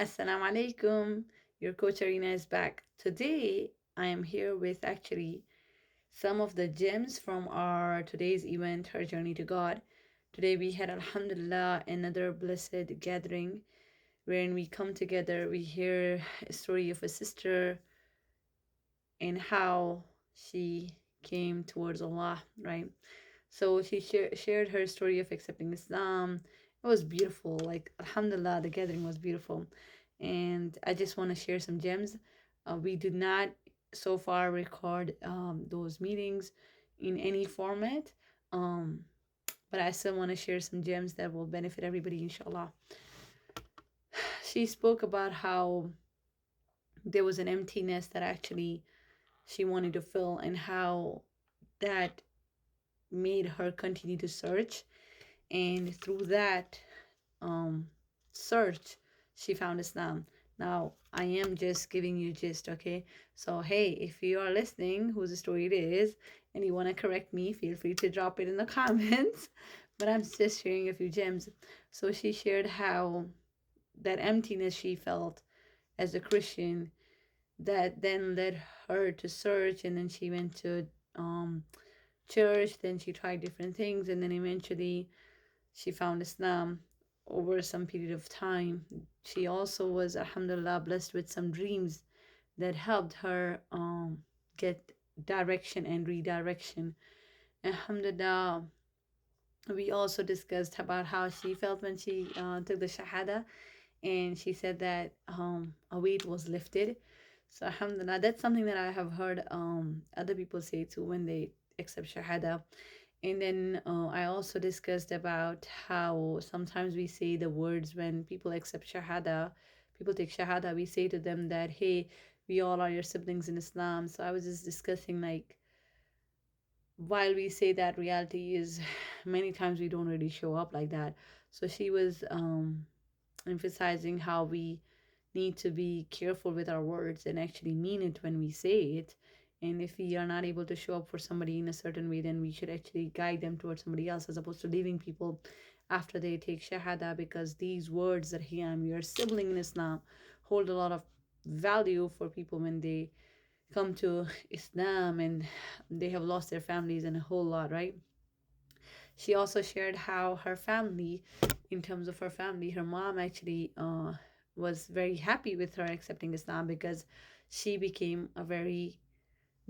Assalamu alaikum. Your coach Arena is back. Today I am here with actually some of the gems from our today's event, Her Journey to God. Today we had Alhamdulillah another blessed gathering wherein we come together, we hear a story of a sister and how she came towards Allah, right? So she shared her story of accepting Islam. It was beautiful. Like, Alhamdulillah, the gathering was beautiful. And I just want to share some gems. We did not so far record those meetings in any format. Um, but I still want to share some gems that will benefit everybody, inshallah. She spoke about how there was an emptiness that actually she wanted to fill, and how that made her continue to search, and through that um, search she found Islam. Now I am just giving you gist, okay? So hey, if you are listening whose story it is and you want to correct me, feel free to drop it in the comments. But I'm just sharing a few gems. So she shared how that emptiness she felt as a Christian, that then led her to search, and then she went to um, church, then she tried different things, and then eventually she found Islam over some period of time. She also was, alhamdulillah, blessed with some dreams that helped her get direction and redirection. Alhamdulillah, we also discussed about how she felt when she took the Shahada, and she said that a weight was lifted. So, alhamdulillah, that's something that I have heard other people say too when they accept Shahada. And then I also discussed about how sometimes we say the words when people accept Shahada, people take Shahada, we say to them that, hey, we all are your siblings in Islam. So I was just discussing, like, while we say that, reality is many times we don't really show up like that. So she was emphasizing how we need to be careful with our words and actually mean it when we say it. And if we are not able to show up for somebody in a certain way, then we should actually guide them towards somebody else, as opposed to leaving people after they take Shahada, because these words that he am your sibling in Islam hold a lot of value for people when they come to Islam and they have lost their families and a whole lot, right? She also shared how her family, in terms of her family, her mom actually was very happy with her accepting Islam, because she became a very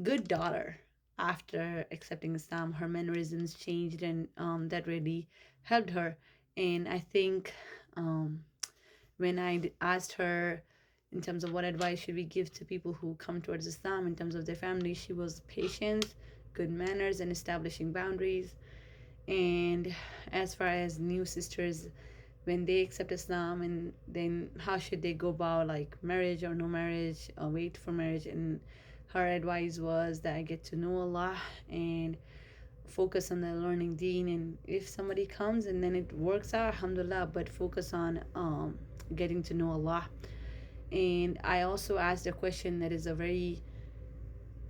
good daughter after accepting Islam. Her mannerisms changed, and that really helped her. And I think when I asked her in terms of what advice should we give to people who come towards Islam in terms of their family, she was patience, good manners, and establishing boundaries. And as far as new sisters, when they accept Islam, and then how should they go about, like, marriage or no marriage, or wait for marriage, and her advice was that I get to know Allah and focus on the learning deen, and if somebody comes and then it works out, alhamdulillah, but focus on getting to know Allah. And I also asked a question that is a very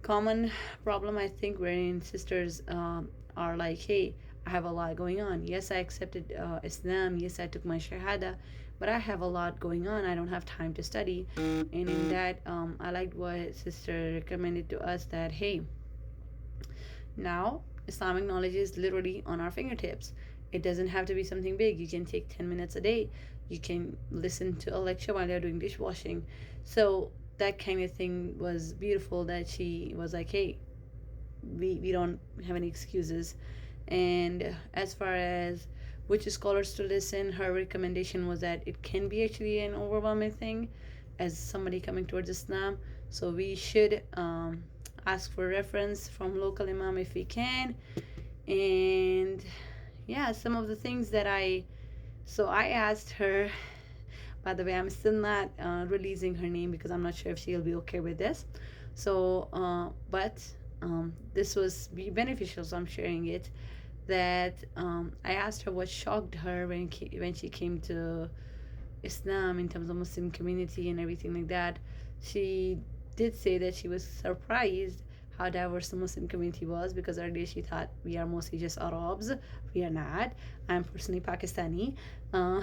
common problem, I think, wherein sisters are like, hey, I have a lot going on. Yes, I accepted Islam. Yes, I took my Shahada, but I have a lot going on. I don't have time to study. And in that, I liked what sister recommended to us, that, hey, now Islamic knowledge is literally on our fingertips. It doesn't have to be something big. You can take 10 minutes a day. You can listen to a lecture while you're doing dishwashing. So that kind of thing was beautiful, that she was like, hey, we don't have any excuses. And as far as which scholars to listen, her recommendation was that it can be actually an overwhelming thing as somebody coming towards Islam. So we should ask for reference from local imam if we can. And yeah, some of the things that I asked her. By the way, I'm still not releasing her name because I'm not sure if she'll be okay with this. So, but this was beneficial, so I'm sharing it. That I asked her what shocked her when she came to Islam in terms of Muslim community and everything like that. She did say that she was surprised how diverse the Muslim community was, because earlier she thought we are mostly just Arabs. We are not. I'm personally Pakistani. Uh,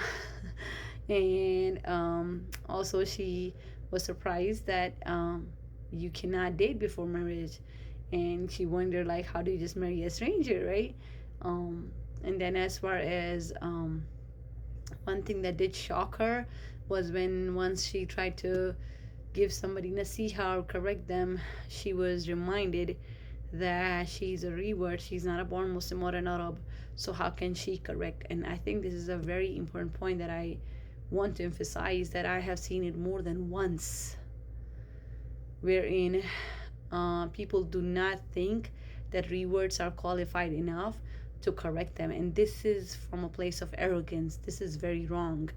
And also she was surprised that you cannot date before marriage, and she wondered like how do you just marry a stranger, right? um, and then as far as one thing that did shock her was when once she tried to give somebody nasiha or correct them, she was reminded that she's a revert, she's not a born Muslim or an Arab, so how can she correct? And I think this is a very important point that I want to emphasize, that I have seen it more than once, wherein people do not think that reverts are qualified enough to correct them. And this is from a place of arrogance. This is very wrong.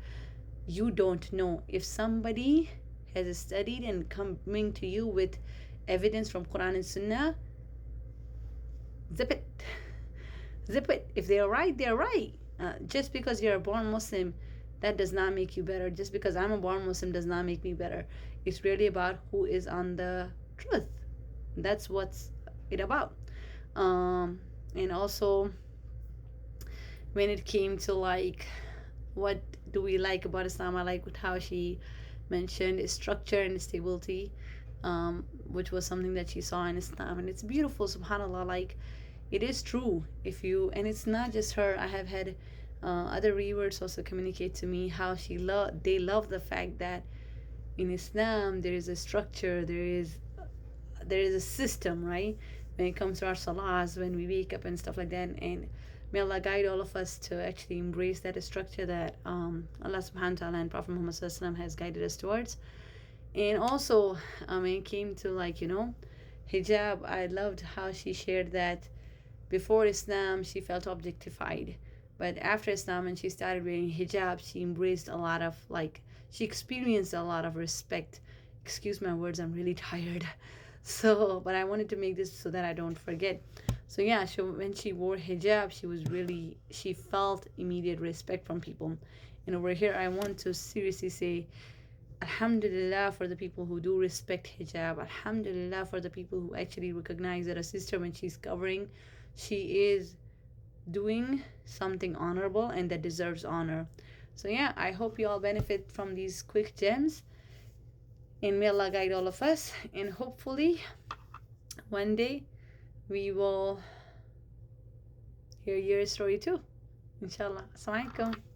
You don't know. If somebody has studied and coming to you with evidence from Quran and Sunnah, zip it. Zip it. If they're right, they're right. Just because you're a born Muslim, that does not make you better. Just because I'm a born Muslim does not make me better. It's really about who is on the truth. That's what's it about. And also, when it came to like what do we like about Islam, I like how she mentioned structure and stability, which was something that she saw in Islam, and it's beautiful. Subhanallah, like it is true. If you, and it's not just her, I have had other reviewers also communicate to me how they love the fact that in Islam there is a structure, there is a system, right? When it comes to our salahs, when we wake up and stuff like that. And may Allah guide all of us to actually embrace that structure that Allah subhanahu wa ta'ala and Prophet Muhammad sallallahu has guided us towards. And also, when it came to hijab, I loved how she shared that before Islam she felt objectified, but after Islam and she started wearing hijab, she embraced a lot of she experienced a lot of respect. Excuse my words, I'm really tired. So, but I wanted to make this so that I don't forget. So yeah, when she wore hijab, she felt immediate respect from people. And over here, I want to seriously say, Alhamdulillah for the people who do respect hijab. Alhamdulillah for the people who actually recognize that a sister, when she's covering, she is doing something honorable and that deserves honor. So yeah, I hope you all benefit from these quick gems. And may Allah guide all of us. And hopefully, one day, we will hear your story too. Inshallah. Assalamu alaikum.